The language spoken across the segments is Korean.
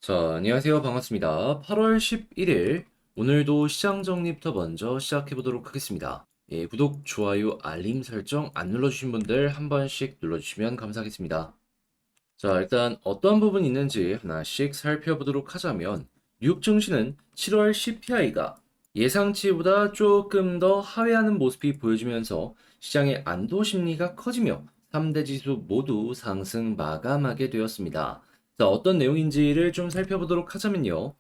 자, 안녕하세요. 반갑습니다. 8월 11일, 오늘도 시장 정리부터 먼저 시작해 보도록 하겠습니다. 예, 구독, 좋아요, 알림 설정 안 눌러주신 분들 한 번씩 눌러주시면 감사하겠습니다. 자, 일단 어떤 부분이 있는지 하나씩 살펴보도록 하자면, 뉴욕 증시는 7월 CPI가 예상치보다 조금 더 하회하는 모습이 보여지면서 시장의 안도 심리가 커지며 3대 지수 모두 상승 마감하게 되었습니다. 자, 어떤 내용인지를 좀 살펴보도록 하자면요.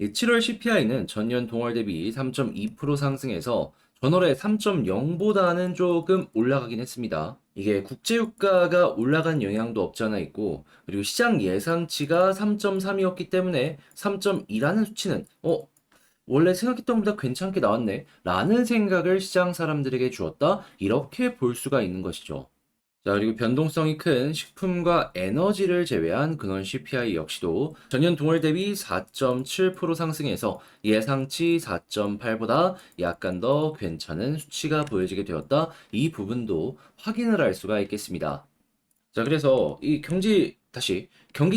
7월 CPI는 전년 동월 대비 3.2% 상승해서 전월에 3.0보다는 조금 올라가긴 했습니다. 이게 국제유가가 올라간 영향도 없지 않아 있고, 그리고 시장 예상치가 3.3이었기 때문에 3.2라는 수치는, 원래 생각했던 것보다 괜찮게 나왔네. 라는 생각을 시장 사람들에게 주었다. 이렇게 볼 수가 있는 것이죠. 자, 그리고 변동성이 큰 식품과 에너지를 제외한 근원 CPI 역시도 전년 동월 대비 4.7% 상승해서 예상치 4.8보다 약간 더 괜찮은 수치가 보여지게 되었다. 이 부분도 확인을 할 수가 있겠습니다. 자, 그래서 이 경기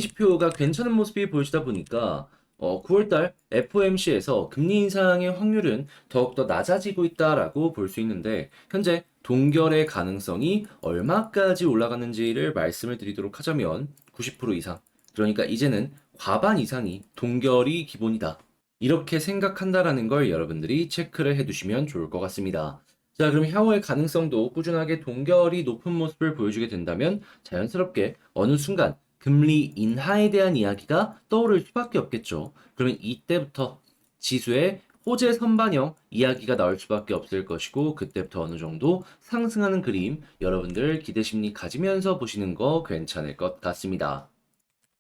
지표가 괜찮은 모습이 보여지다 보니까 9월달 FOMC에서 금리 인상의 확률은 더욱더 낮아지고 있다라고 볼 수 있는데 현재 동결의 가능성이 얼마까지 올라가는지를 말씀을 드리도록 하자면 90% 이상. 그러니까 이제는 과반 이상이 동결이 기본이다. 이렇게 생각한다라는 걸 여러분들이 체크를 해두시면 좋을 것 같습니다. 자, 그럼 향후의 가능성도 꾸준하게 동결이 높은 모습을 보여주게 된다면 자연스럽게 어느 순간 금리 인하에 대한 이야기가 떠오를 수밖에 없겠죠. 그러면 이때부터 지수의 호재 선반영 이야기가 나올 수밖에 없을 것이고 그때부터 어느 정도 상승하는 그림 여러분들 기대 심리 가지면서 보시는 거 괜찮을 것 같습니다.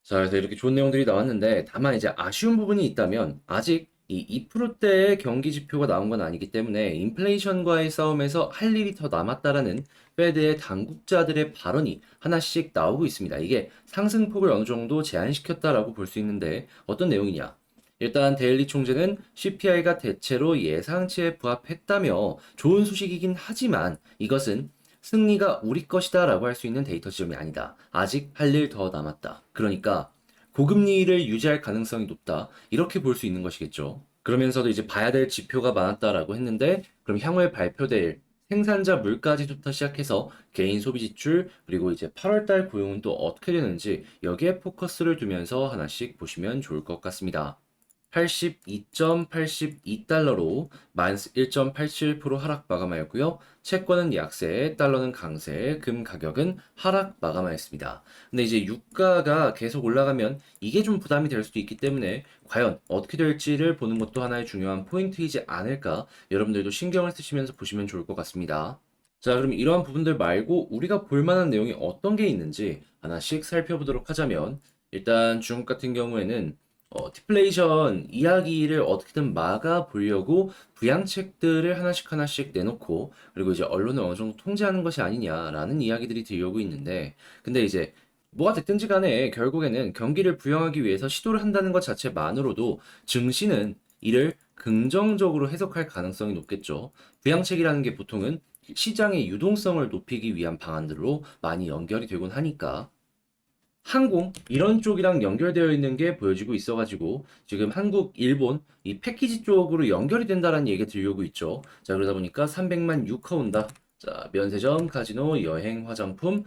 자, 그래서 이렇게 좋은 내용들이 나왔는데, 다만 이제 아쉬운 부분이 있다면, 아직 이 2%대의 경기 지표가 나온 건 아니기 때문에, 인플레이션과의 싸움에서 할 일이 더 남았다라는 페드의 당국자들의 발언이 하나씩 나오고 있습니다. 이게 상승폭을 어느 정도 제한시켰다라고 볼 수 있는데, 어떤 내용이냐? 일단 데일리 총재는 CPI가 대체로 예상치에 부합했다며 좋은 소식이긴 하지만 이것은 승리가 우리 것이다 라고 할 수 있는 데이터 지점이 아니다. 아직 할 일 더 남았다. 그러니까 고금리를 유지할 가능성이 높다. 이렇게 볼 수 있는 것이겠죠. 그러면서도 이제 봐야 될 지표가 많았다라고 했는데 그럼 향후에 발표될 생산자 물가지수부터 시작해서 개인 소비 지출 그리고 이제 8월 달 고용은 또 어떻게 되는지 여기에 포커스를 두면서 하나씩 보시면 좋을 것 같습니다. 82.82달러로 마이너스 1.87% 하락 마감하였고요. 채권은 약세, 달러는 강세, 금 가격은 하락 마감하였습니다. 근데 이제 유가가 계속 올라가면 이게 좀 부담이 될 수도 있기 때문에 과연 어떻게 될지를 보는 것도 하나의 중요한 포인트이지 않을까 여러분들도 신경을 쓰시면서 보시면 좋을 것 같습니다. 자, 그럼 이러한 부분들 말고 우리가 볼 만한 내용이 어떤 게 있는지 하나씩 살펴보도록 하자면 일단 중국 같은 경우에는 디플레이션 이야기를 어떻게든 막아 보려고 부양책들을 하나씩 하나씩 내놓고 그리고 이제 언론을 어느 정도 통제하는 것이 아니냐라는 이야기들이 들려오고 있는데 근데 이제 뭐가 됐든지 간에 결국에는 경기를 부양하기 위해서 시도를 한다는 것 자체만으로도 증시는 이를 긍정적으로 해석할 가능성이 높겠죠. 부양책이라는 게 보통은 시장의 유동성을 높이기 위한 방안들로 많이 연결이 되곤 하니까 항공 이런 쪽이랑 연결되어 있는 게 보여지고 있어가지고 지금 한국, 일본 이 패키지 쪽으로 연결이 된다라는 얘기가 들려오고 있죠. 자, 그러다 보니까 300만 유카 온다. 자, 면세점, 카지노, 여행, 화장품,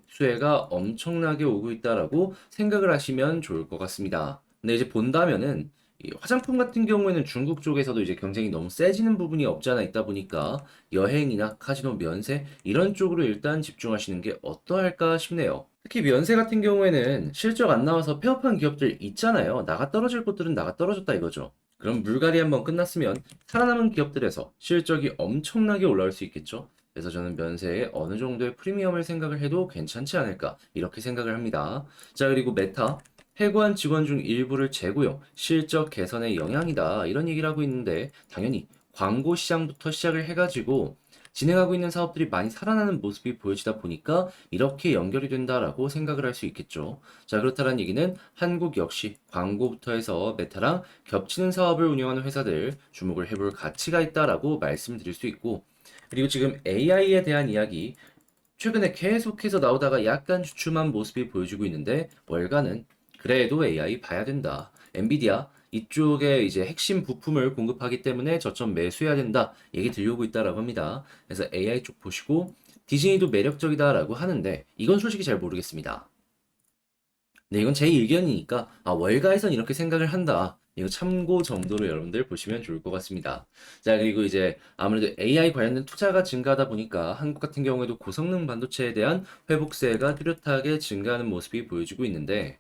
수혜가 엄청나게 오고 있다라고 생각을 하시면 좋을 것 같습니다. 근데 이제 본다면은 이 화장품 같은 경우에는 중국 쪽에서도 이제 경쟁이 너무 세지는 부분이 없지 않아 있다 보니까 여행이나 카지노 면세 이런 쪽으로 일단 집중하시는 게 어떠할까 싶네요. 특히 면세 같은 경우에는 실적 안 나와서 폐업한 기업들 있잖아요. 나가 떨어질 곳들은 나가 떨어졌다 이거죠. 그럼 물갈이 한번 끝났으면 살아남은 기업들에서 실적이 엄청나게 올라올 수 있겠죠. 그래서 저는 면세에 어느 정도의 프리미엄을 생각을 해도 괜찮지 않을까 이렇게 생각을 합니다. 자, 그리고 메타 해고한 직원 중 일부를 재고용, 실적 개선의 영향이다 이런 얘기를 하고 있는데 당연히 광고 시장부터 시작을 해가지고 진행하고 있는 사업들이 많이 살아나는 모습이 보여지다 보니까 이렇게 연결이 된다라고 생각을 할 수 있겠죠. 자, 그렇다는 얘기는 한국 역시 광고부터 해서 메타랑 겹치는 사업을 운영하는 회사들 주목을 해볼 가치가 있다라고 말씀드릴 수 있고 그리고 지금 AI에 대한 이야기 최근에 계속해서 나오다가 약간 주춤한 모습이 보여지고 있는데 월가는 그래도 AI 봐야 된다. 엔비디아 이쪽에 이제 핵심 부품을 공급하기 때문에 저점 매수해야 된다 얘기 들려오고 있다라고 합니다. 그래서 AI 쪽 보시고 디즈니도 매력적이다라고 하는데 이건 솔직히 잘 모르겠습니다. 네, 이건 제 의견이니까 월가에선 이렇게 생각을 한다. 이거 참고 정도로 여러분들 보시면 좋을 것 같습니다. 자, 그리고 이제 아무래도 AI 관련된 투자가 증가하다 보니까 한국 같은 경우에도 고성능 반도체에 대한 회복세가 뚜렷하게 증가하는 모습이 보여지고 있는데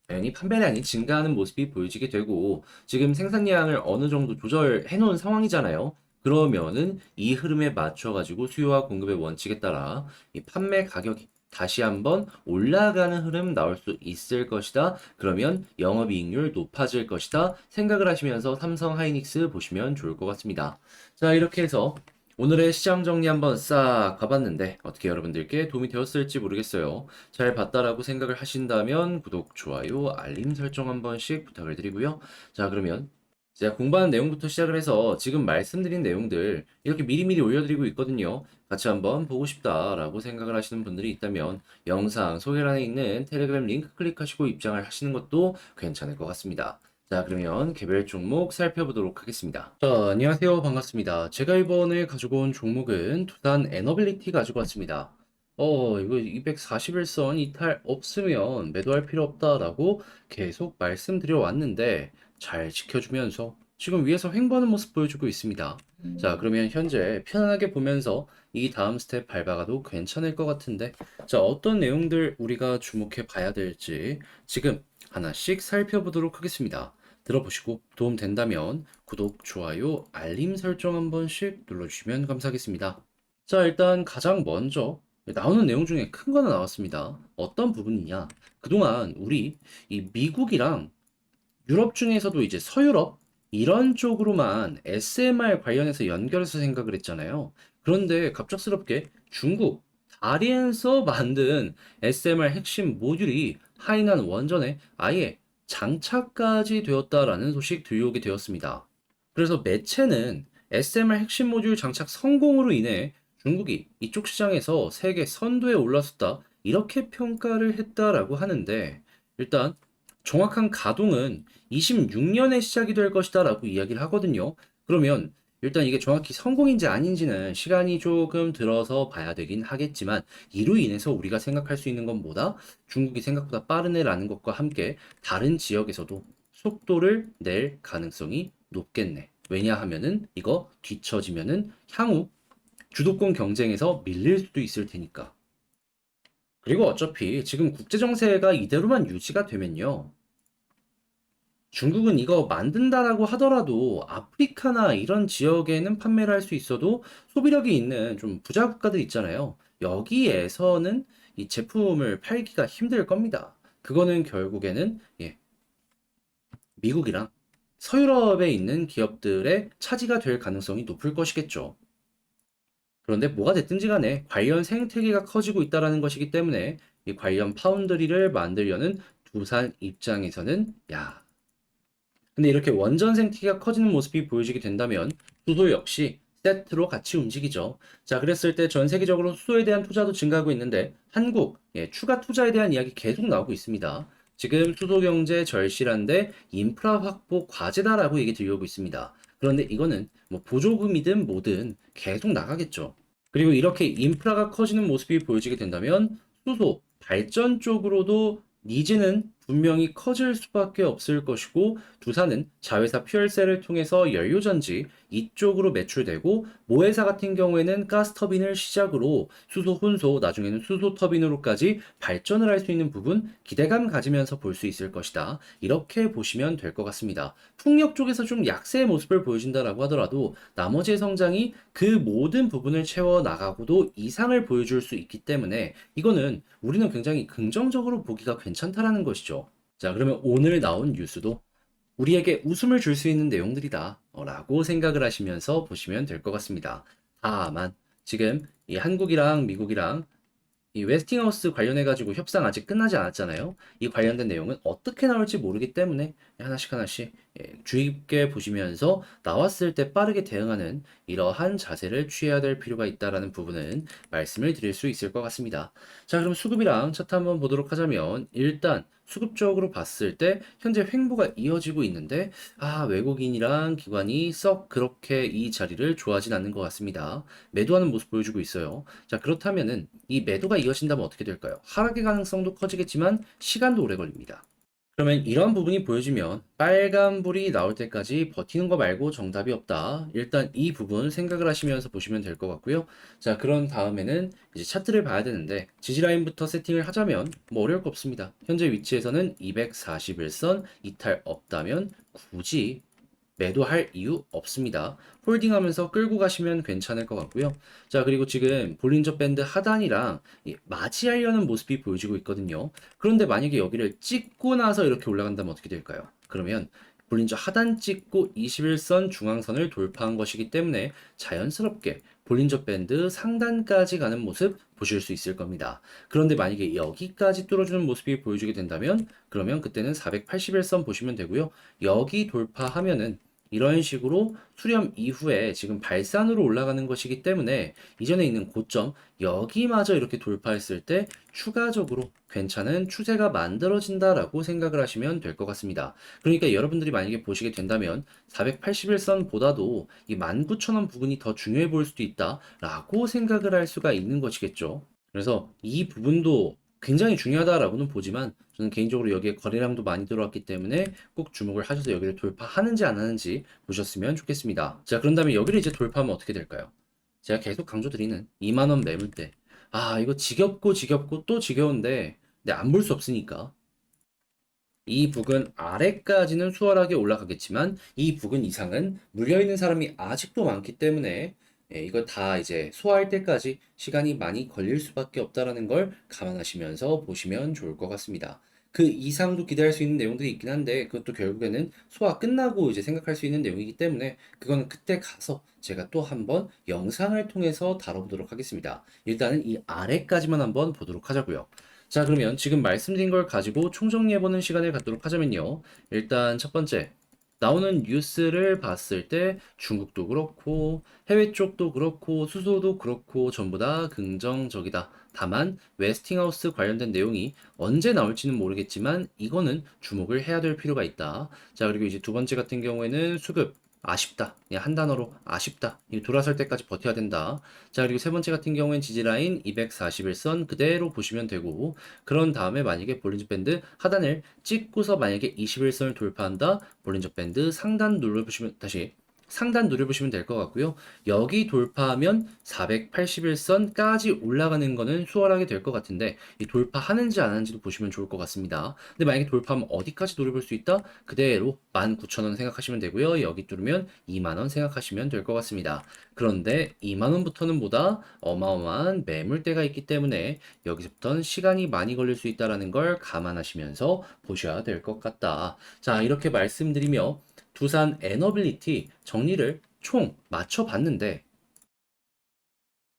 당연히 판매량이 증가하는 모습이 보여지게 되고 지금 생산량을 어느 정도 조절해 놓은 상황이잖아요. 그러면은 이 흐름에 맞춰 가지고 수요와 공급의 원칙에 따라 이 판매 가격이 다시 한번 올라가는 흐름 나올 수 있을 것이다. 그러면 영업이익률 높아질 것이다. 생각을 하시면서 삼성 하이닉스 보시면 좋을 것 같습니다. 자, 이렇게 해서 오늘의 시장 정리 한번 싹 가봤는데 어떻게 여러분들께 도움이 되었을지 모르겠어요. 잘 봤다라고 생각을 하신다면 구독, 좋아요, 알림 설정 한 번씩 부탁을 드리고요. 자, 그러면 제가 공부하는 내용부터 시작을 해서 지금 말씀드린 내용들 이렇게 미리미리 올려드리고 있거든요. 같이 한번 보고 싶다라고 생각을 하시는 분들이 있다면 영상 소개란에 있는 텔레그램 링크 클릭하시고 입장을 하시는 것도 괜찮을 것 같습니다. 자, 그러면 개별 종목 살펴보도록 하겠습니다. 자, 안녕하세요. 반갑습니다. 제가 이번에 가지고 온 종목은 두산 에너빌리티 가지고 왔습니다. 이거 241선 이탈 없으면 매도할 필요 없다라고 계속 말씀드려 왔는데 잘 지켜주면서 지금 위에서 횡보하는 모습 보여주고 있습니다. 자, 그러면 현재 편안하게 보면서 이 다음 스텝 밟아가도 괜찮을 것 같은데 자, 어떤 내용들 우리가 주목해 봐야 될지 지금 하나씩 살펴보도록 하겠습니다. 들어보시고 도움 된다면 구독, 좋아요, 알림 설정 한 번씩 눌러주시면 감사하겠습니다. 자, 일단 가장 먼저 나오는 내용 중에 큰 거는 나왔습니다. 어떤 부분이냐? 그동안 우리 이 미국이랑 유럽 중에서도 이제 서유럽 이런 쪽으로만 SMR 관련해서 연결해서 생각을 했잖아요. 그런데 갑작스럽게 중국 다리엔서 만든 SMR 핵심 모듈이 하이난 원전에 아예 장착까지 되었다라는 소식 들려오게 되었습니다. 그래서 매체는 SMR 핵심 모듈 장착 성공으로 인해 중국이 이쪽 시장에서 세계 선두에 올랐었다 이렇게 평가를 했다라고 하는데 일단 정확한 가동은 26년에 시작이 될 것이다 라고 이야기를 하거든요. 그러면 일단 이게 정확히 성공인지 아닌지는 시간이 조금 들어서 봐야 되긴 하겠지만 이로 인해서 우리가 생각할 수 있는 건 뭐다? 중국이 생각보다 빠르네라는 것과 함께 다른 지역에서도 속도를 낼 가능성이 높겠네. 왜냐하면은 이거 뒤처지면은 향후 주도권 경쟁에서 밀릴 수도 있을 테니까. 그리고 어차피 지금 국제 정세가 이대로만 유지가 되면요. 중국은 이거 만든다라고 하더라도 아프리카나 이런 지역에는 판매를 할 수 있어도 소비력이 있는 좀 부자 국가들 있잖아요. 여기에서는 이 제품을 팔기가 힘들 겁니다. 그거는 결국에는 미국이랑 서유럽에 있는 기업들의 차지가 될 가능성이 높을 것이겠죠. 그런데 뭐가 됐든지 간에 관련 생태계가 커지고 있다는 것이기 때문에 이 관련 파운드리를 만들려는 두산 입장에서는 근데 이렇게 원전 생태계가 커지는 모습이 보여지게 된다면 수소 역시 세트로 같이 움직이죠. 자, 그랬을 때 전 세계적으로 수소에 대한 투자도 증가하고 있는데 한국 추가 투자에 대한 이야기 계속 나오고 있습니다. 지금 수소 경제 절실한데 인프라 확보 과제다라고 얘기 들려오고 있습니다. 그런데 이거는 뭐 보조금이든 뭐든 계속 나가겠죠. 그리고 이렇게 인프라가 커지는 모습이 보여지게 된다면 수소 발전 쪽으로도 니즈는 분명히 커질 수밖에 없을 것이고 두산은 자회사 퓨얼셀을 통해서 연료전지 이쪽으로 매출되고 모회사 같은 경우에는 가스터빈을 시작으로 수소 혼소 나중에는 수소 터빈으로까지 발전을 할 수 있는 부분 기대감 가지면서 볼 수 있을 것이다. 이렇게 보시면 될 것 같습니다. 풍력 쪽에서 좀 약세의 모습을 보여준다라고 하더라도 나머지의 성장이 그 모든 부분을 채워 나가고도 이상을 보여줄 수 있기 때문에 이거는 우리는 굉장히 긍정적으로 보기가 괜찮다라는 것이죠. 자, 그러면 오늘 나온 뉴스도 우리에게 웃음을 줄 수 있는 내용들이다. 라고 생각을 하시면서 보시면 될 것 같습니다. 다만, 지금 이 한국이랑 미국이랑 이 웨스팅하우스 관련해가지고 협상 아직 끝나지 않았잖아요. 이 관련된 내용은 어떻게 나올지 모르기 때문에 하나씩 하나씩 주의 깊게 보시면서 나왔을 때 빠르게 대응하는 이러한 자세를 취해야 될 필요가 있다라는 부분은 말씀을 드릴 수 있을 것 같습니다. 자, 그럼 수급이랑 차트 한번 보도록 하자면 일단 수급적으로 봤을 때 현재 횡보가 이어지고 있는데 외국인이랑 기관이 썩 그렇게 이 자리를 좋아하진 않는 것 같습니다. 매도하는 모습 보여주고 있어요. 자, 그렇다면은 이 매도가 이어진다면 어떻게 될까요? 하락의 가능성도 커지겠지만 시간도 오래 걸립니다. 그러면 이런 부분이 보여지면 빨간불이 나올 때까지 버티는 거 말고 정답이 없다. 일단 이 부분 생각을 하시면서 보시면 될 것 같고요. 자, 그런 다음에는 이제 차트를 봐야 되는데 지지라인부터 세팅을 하자면 뭐 어려울 거 없습니다. 현재 위치에서는 241선 이탈 없다면 굳이 매도할 이유 없습니다. 홀딩하면서 끌고 가시면 괜찮을 것 같고요. 자, 그리고 지금 볼린저 밴드 하단이랑 맞이하려는 모습이 보여지고 있거든요. 그런데 만약에 여기를 찍고 나서 이렇게 올라간다면 어떻게 될까요? 그러면 볼린저 하단 찍고 21선 중앙선을 돌파한 것이기 때문에 자연스럽게 볼린저 밴드 상단까지 가는 모습 보실 수 있을 겁니다. 그런데 만약에 여기까지 뚫어주는 모습이 보여주게 된다면 그러면 그때는 481선 보시면 되고요. 여기 돌파하면은 이런 식으로 수렴 이후에 지금 발산으로 올라가는 것이기 때문에 이전에 있는 고점 여기마저 이렇게 돌파했을 때 추가적으로 괜찮은 추세가 만들어진다라고 생각을 하시면 될 것 같습니다. 그러니까 여러분들이 만약에 보시게 된다면 481선보다도 이 19,000원 부분이 더 중요해 보일 수도 있다라고 생각을 할 수가 있는 것이겠죠. 그래서 이 부분도 굉장히 중요하다라고는 보지만 저는 개인적으로 여기에 거래량도 많이 들어왔기 때문에 꼭 주목을 하셔서 여기를 돌파하는지 안 하는지 보셨으면 좋겠습니다. 자, 그런 다음에 여기를 이제 돌파하면 어떻게 될까요? 제가 계속 강조드리는 2만원 매물대. 이거 지겹고 지겹고 또 지겨운데, 근데 안 볼 수 없으니까. 이 부근 아래까지는 수월하게 올라가겠지만 이 부근 이상은 물려있는 사람이 아직도 많기 때문에 이걸 다 이제 소화할 때까지 시간이 많이 걸릴 수밖에 없다라는 걸 감안하시면서 보시면 좋을 것 같습니다. 그 이상도 기대할 수 있는 내용들이 있긴 한데 그것도 결국에는 소화 끝나고 이제 생각할 수 있는 내용이기 때문에 그건 그때 가서 제가 또 한번 영상을 통해서 다뤄보도록 하겠습니다. 일단은 이 아래까지만 한번 보도록 하자고요. 자, 그러면 지금 말씀드린 걸 가지고 총정리해보는 시간을 갖도록 하자면요. 일단 첫 번째, 나오는 뉴스를 봤을 때 중국도 그렇고 해외 쪽도 그렇고 수소도 그렇고 전부 다 긍정적이다. 다만 웨스팅하우스 관련된 내용이 언제 나올지는 모르겠지만 이거는 주목을 해야 될 필요가 있다. 자, 그리고 이제 두 번째 같은 경우에는 수급. 아쉽다. 그냥 한 단어로 아쉽다. 이 돌아설 때까지 버텨야 된다. 자, 그리고 세 번째 같은 경우엔 지지라인 241선 그대로 보시면 되고, 그런 다음에 만약에 볼린저 밴드 하단을 찍고서 만약에 21선을 돌파한다, 볼린저 밴드 상단 눌러보시면, 다시 상단 누려보시면 될 것 같고요. 여기 돌파하면 481선까지 올라가는 거는 수월하게 될 것 같은데 이 돌파하는지 안 하는지도 보시면 좋을 것 같습니다. 근데 만약에 돌파하면 어디까지 노려볼 수 있다? 그대로 19,000원 생각하시면 되고요. 여기 뚫으면 2만원 생각하시면 될 것 같습니다. 그런데 2만원부터는 보다 어마어마한 매물대가 있기 때문에 여기서부터는 시간이 많이 걸릴 수 있다는 걸 감안하시면서 보셔야 될 것 같다. 자, 이렇게 말씀드리며 두산 에너빌리티 정리를 총 맞춰봤는데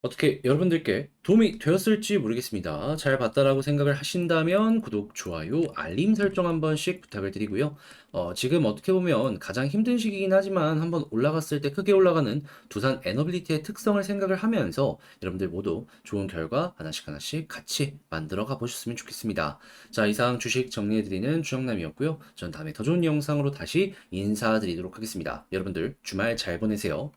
어떻게 여러분들께 도움이 되었을지 모르겠습니다. 잘 봤다라고 생각을 하신다면 구독, 좋아요, 알림 설정 한 번씩 부탁을 드리고요. 지금 어떻게 보면 가장 힘든 시기이긴 하지만 한번 올라갔을 때 크게 올라가는 두산 에너빌리티의 특성을 생각을 하면서 여러분들 모두 좋은 결과 하나씩 하나씩 같이 만들어 가보셨으면 좋겠습니다. 자, 이상 주식 정리해드리는 주영남이었고요. 전 다음에 더 좋은 영상으로 다시 인사드리도록 하겠습니다. 여러분들 주말 잘 보내세요.